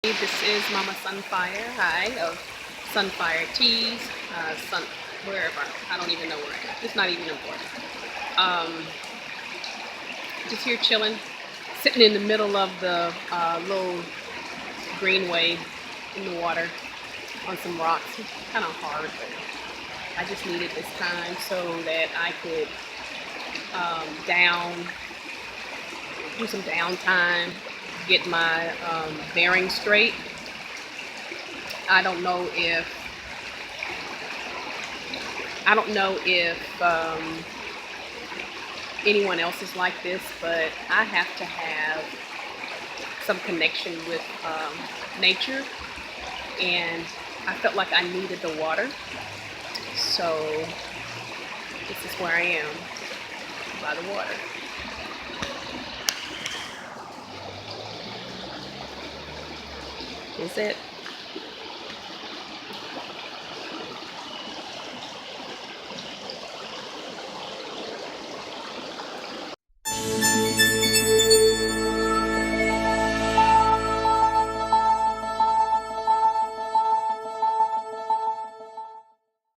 This is Mama Sunfire. Hi, of Sunfire Teas, wherever. I don't even know where I am. It's not even important. Just here chilling, sitting in the middle of the little greenway in the water on some rocks. It's kind of hard, but I just needed this time so that I could do some downtime, get my bearings straight. I don't know if anyone else is like this, but I have to have some connection with nature, and I felt like I needed the water. So this is where I am, by the water. Is it?